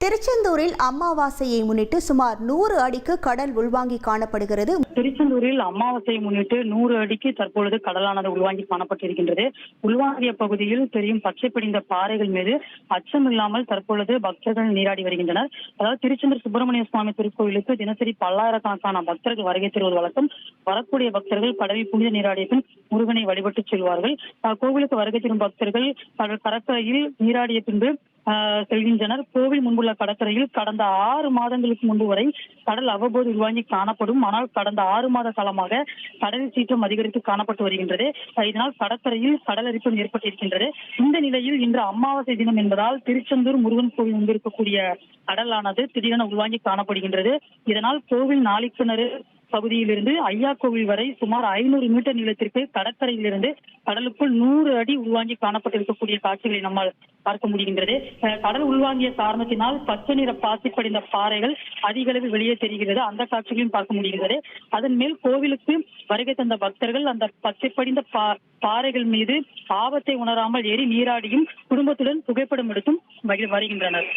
திருச்செந்தூரில் அமாவாசையை முன்னிட்டு சுமார் 100 அடிக்கு கடல் உள்வாங்கி காணப்படுகிறது. திருச்செந்தூரில் அமாவாசையை முன்னிட்டு 100 அடிக்கு தற்பொழுது கடலானது உள்வாங்கி காணப்பட்டிருக்கின்றது. உள்வாங்கிய பகுதியில் தெரியும் பச்சை படிந்த பாறைகள் மீது அச்சமில்லாமல் தற்பொழுது பக்தர்கள் நீராடி வருகின்றனர். அதாவது திருச்செந்தூர் சுப்பிரமணிய சுவாமி திருக்கோயிலுக்கு தினசரி பல்லாயிரக்கணக்கான பக்தர்கள் வருகை தருவது வழக்கம். வரக்கூடிய பக்தர்கள் கடலில் புனித நீராடிய பின் முருகனை வழிபட்டு செல்வார்கள். கோவிலுக்கு வருகை தரும் பக்தர்கள் கடற்கரையில் நீராடிய பின்பு செல்கின்றனர். கோவில் முன்புள்ள கடற்கரையில் கடந்த 6 மாதங்களுக்கு முன்பு வரை கடல் அவ்வப்போது உள்வாங்கி காணப்படும். ஆனால் கடந்த 6 மாத காலமாக கடல் சீற்றம் அதிகரித்து காணப்பட்டு வருகின்றது. இதனால் கடற்கரையில் கடல் அரிப்பும் ஏற்பட்டிருக்கின்றது. இந்த நிலையில் இன்று அமாவாசை தினம் என்பதால் திருச்செந்தூர் முருகன் கோவில் முன்பு இருக்கக்கூடிய கடலானது திடீரென உள்வாங்கி காணப்படுகின்றது. இதனால் கோவில் நாளிக்கிணறு பகுதியிலிருந்து ஐயா கோவில் வரை சுமார் 500 மீட்டர் நீளத்திற்கு கடற்கரையிலிருந்து கடலுக்குள் 100 அடி உள்வாங்கி காணப்பட்டிருக்கக்கூடிய காட்சிகளை நம்மால் பார்க்க முடிகின்றது. கடல் உள்வாங்கிய காரணத்தினால் பச்சை நிற பாசி படிந்த பாறைகள் அதிக அளவில் வெளியே தெரிகிறது. அந்த காட்சிகளையும் பார்க்க முடிகிறது. அதன் மேல் கோவிலுக்கு வருகை தந்த பக்தர்கள் அந்த பச்சை படிந்த பாறைகள் மீது ஆபத்தை உணராமல் ஏறி நீராடியும் குடும்பத்துடன் புகைப்படம் எடுத்தும் வருகின்றனர்.